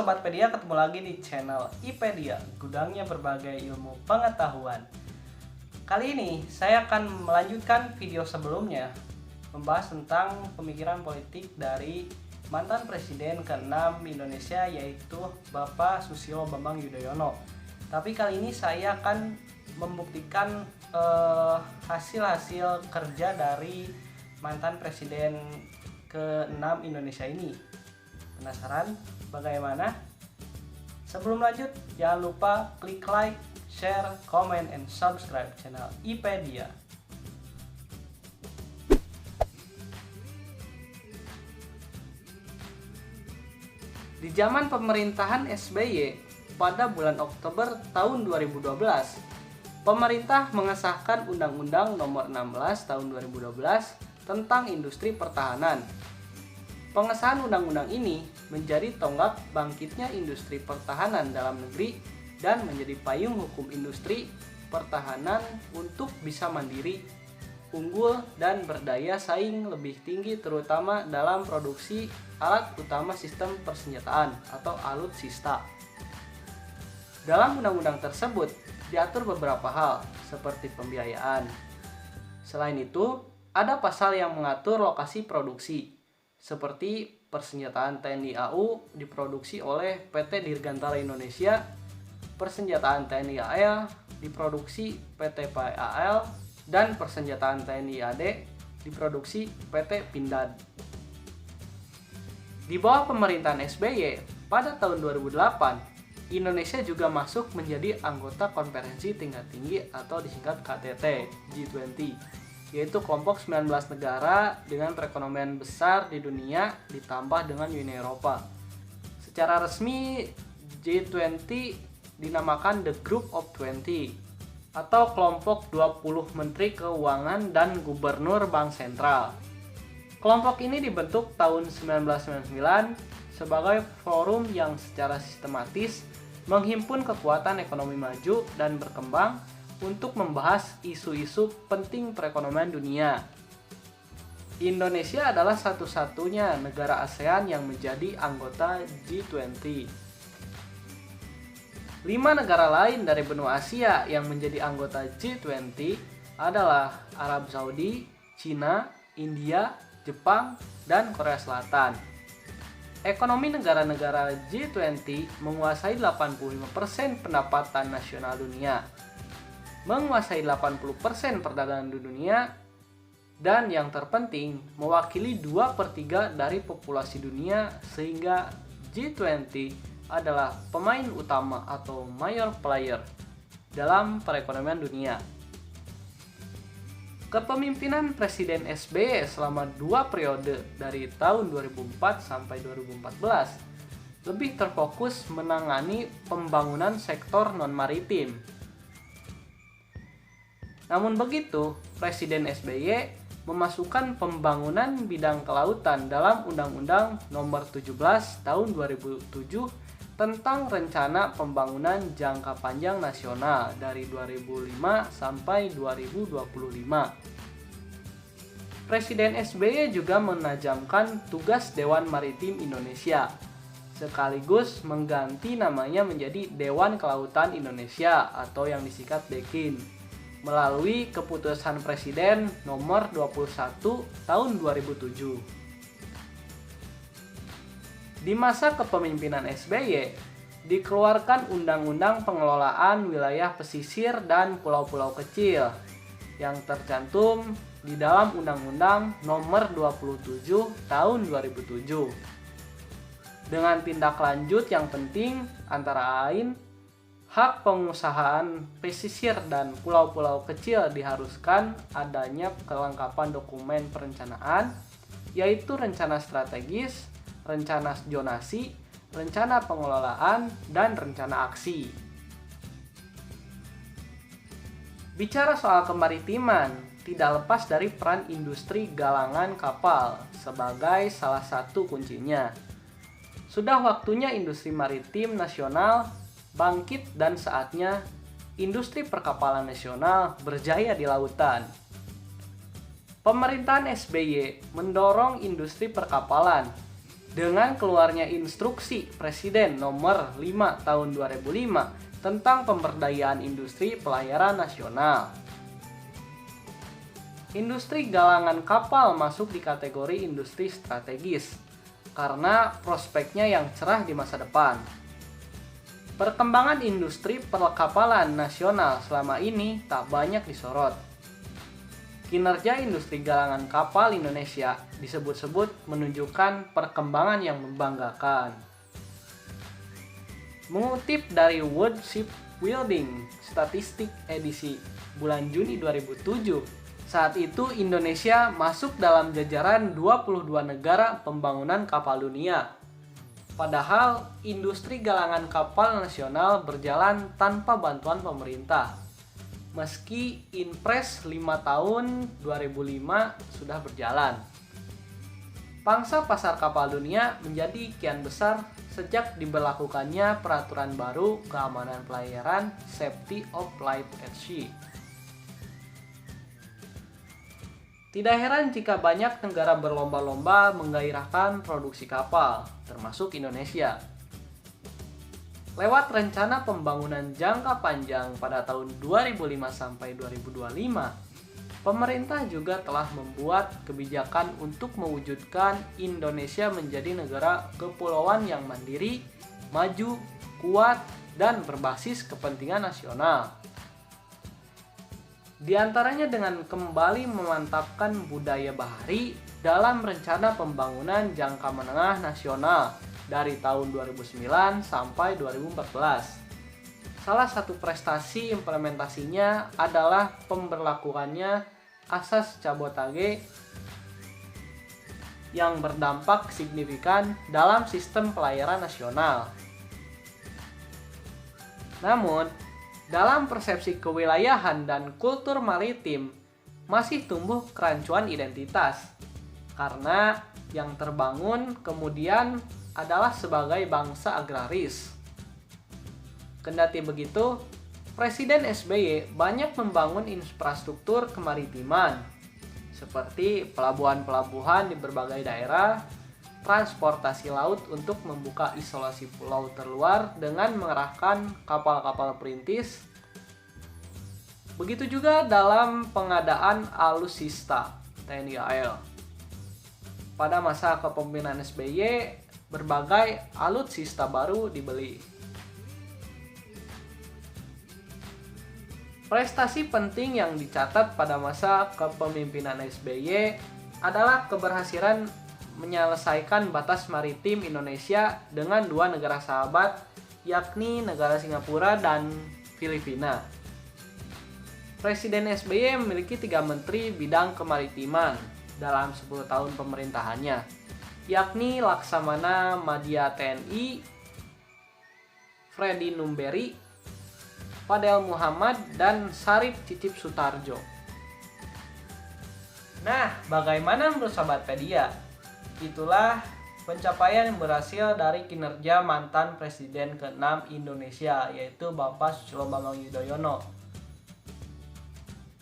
Sobatpedia, ketemu lagi di channel IPedia, gudangnya berbagai ilmu pengetahuan. Kali ini saya akan melanjutkan video sebelumnya, membahas tentang pemikiran politik dari mantan presiden ke-6 Indonesia, yaitu Bapak Susilo Bambang Yudhoyono. Tapi kali ini saya akan membuktikan hasil-hasil kerja dari mantan presiden ke-6 Indonesia ini. Penasaran bagaimana? Sebelum lanjut, jangan lupa klik like, share, comment, and subscribe channel IPedia. Di zaman pemerintahan SBY pada bulan Oktober tahun 2012, pemerintah mengesahkan Undang-Undang Nomor 16 Tahun 2012 tentang Industri Pertahanan. Pengesahan undang-undang ini menjadi tonggak bangkitnya industri pertahanan dalam negeri dan menjadi payung hukum industri pertahanan untuk bisa mandiri, unggul, dan berdaya saing lebih tinggi, terutama dalam produksi alat utama sistem persenjataan atau alutsista. Dalam undang-undang tersebut diatur beberapa hal seperti pembiayaan. Selain itu, ada pasal yang mengatur lokasi produksi, seperti persenjataan TNI AU diproduksi oleh PT Dirgantara Indonesia, persenjataan TNI AL diproduksi PT PAL, dan persenjataan TNI AD diproduksi PT Pindad. Di bawah pemerintahan SBY pada tahun 2008, Indonesia juga masuk menjadi anggota konferensi tingkat tinggi atau disingkat KTT G20, yaitu kelompok 19 negara dengan perekonomian besar di dunia ditambah dengan Uni Eropa. Secara resmi, G20 dinamakan The Group of 20 atau kelompok 20 menteri keuangan dan gubernur bank sentral. Kelompok ini dibentuk tahun 1999 sebagai forum yang secara sistematis menghimpun kekuatan ekonomi maju dan berkembang untuk membahas isu-isu penting perekonomian dunia. Indonesia adalah satu-satunya negara ASEAN yang menjadi anggota G20. 5 negara lain dari benua Asia yang menjadi anggota G20 adalah Arab Saudi, Cina, India, Jepang, dan Korea Selatan. Ekonomi negara-negara G20 menguasai 85% pendapatan nasional dunia, menguasai 80% perdagangan di dunia, dan yang terpenting mewakili 2/3 dari populasi dunia, sehingga G20 adalah pemain utama atau major player dalam perekonomian dunia. Kepemimpinan Presiden SBY selama 2 periode dari tahun 2004 sampai 2014 lebih terfokus menangani pembangunan sektor non-maritim. Namun begitu, Presiden SBY memasukkan pembangunan bidang kelautan dalam Undang-Undang Nomor 17 Tahun 2007 tentang Rencana Pembangunan Jangka Panjang Nasional dari 2005 sampai 2025. Presiden SBY juga menajamkan tugas Dewan Maritim Indonesia, sekaligus mengganti namanya menjadi Dewan Kelautan Indonesia atau yang disingkat DEKIN, melalui keputusan Presiden nomor 21 tahun 2007. Di masa kepemimpinan SBY, dikeluarkan Undang-Undang Pengelolaan Wilayah Pesisir dan Pulau-Pulau Kecil yang tercantum di dalam Undang-Undang nomor 27 tahun 2007. Dengan tindak lanjut yang penting antara lain, hak pengusahaan pesisir dan pulau-pulau kecil diharuskan adanya kelengkapan dokumen perencanaan, yaitu rencana strategis, rencana zonasi, rencana pengelolaan, dan rencana aksi. Bicara soal kemaritiman, tidak lepas dari peran industri galangan kapal sebagai salah satu kuncinya. Sudah waktunya industri maritim nasional bangkit dan saatnya industri perkapalan nasional berjaya di lautan. Pemerintahan SBY mendorong industri perkapalan Dengan keluarnya instruksi Presiden nomor 5 tahun 2005 tentang pemberdayaan industri pelayaran nasional. Industri galangan kapal masuk di kategori industri strategis karena prospeknya yang cerah di masa depan. Perkembangan industri perkapalan nasional selama ini tak banyak disorot. Kinerja industri galangan kapal Indonesia disebut-sebut menunjukkan perkembangan yang membanggakan. Mengutip dari World Shipbuilding Statistik edisi bulan Juni 2007, saat itu Indonesia masuk dalam jajaran 22 negara pembangunan kapal dunia. Padahal industri galangan kapal nasional berjalan tanpa bantuan pemerintah. Meski Inpres 5 tahun 2005 sudah berjalan. Pangsa pasar kapal dunia menjadi kian besar sejak diberlakukannya peraturan baru keamanan pelayaran Safety of Life at Sea. Tidak heran jika banyak negara berlomba-lomba menggairahkan produksi kapal, termasuk Indonesia. Lewat rencana pembangunan jangka panjang pada tahun 2005 sampai 2025, pemerintah juga telah membuat kebijakan untuk mewujudkan Indonesia menjadi negara kepulauan yang mandiri, maju, kuat, dan berbasis kepentingan nasional. Di antaranya dengan kembali memantapkan budaya bahari dalam rencana pembangunan jangka menengah nasional dari tahun 2009 sampai 2014. Salah satu prestasi implementasinya adalah pemberlakuannya Asas Cabotage yang berdampak signifikan dalam sistem pelayaran nasional. Namun, dalam persepsi kewilayahan dan kultur maritim masih tumbuh kerancuan identitas karena yang terbangun kemudian adalah sebagai bangsa agraris. Kendati begitu, Presiden SBY banyak membangun infrastruktur kemaritiman seperti pelabuhan-pelabuhan di berbagai daerah, transportasi laut untuk membuka isolasi pulau terluar dengan mengerahkan kapal-kapal perintis. Begitu juga dalam pengadaan alutsista TNI AL. Pada masa kepemimpinan SBY, berbagai alutsista baru dibeli. Prestasi penting yang dicatat pada masa kepemimpinan SBY adalah keberhasilan menyelesaikan batas maritim Indonesia dengan dua negara sahabat, yakni negara Singapura dan Filipina. Presiden SBY memiliki 3 menteri bidang kemaritiman dalam 10 tahun pemerintahannya, yakni Laksamana Madya TNI, Freddy Numberi, Fadel Muhammad, dan Sarip Cicip Sutarjo. Nah, bagaimana menurut Sobat Pedia? Itulah pencapaian yang berhasil dari kinerja mantan Presiden ke-6 Indonesia, yaitu Bapak Susilo Bambang Yudhoyono.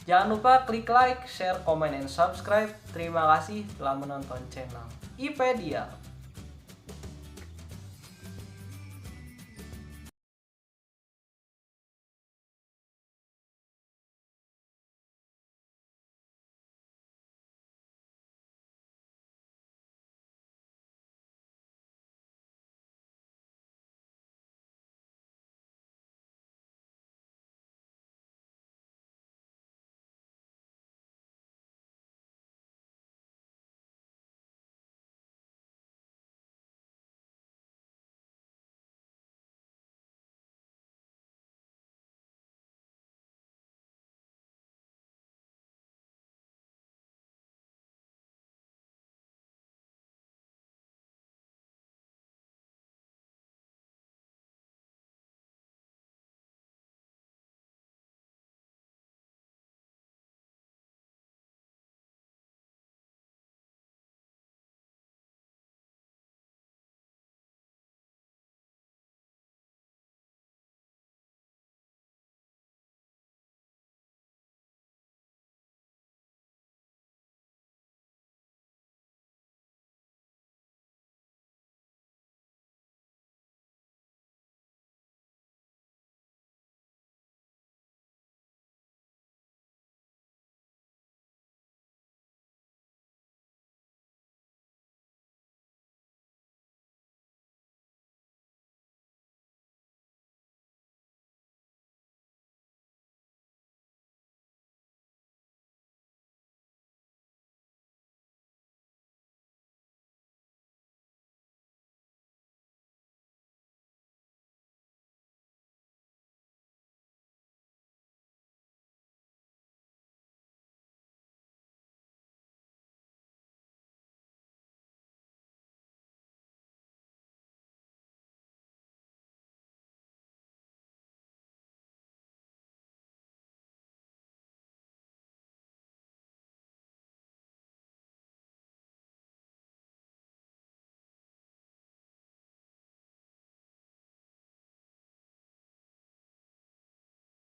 Jangan lupa klik like, share, komen, dan subscribe. Terima kasih telah menonton channel iPedia.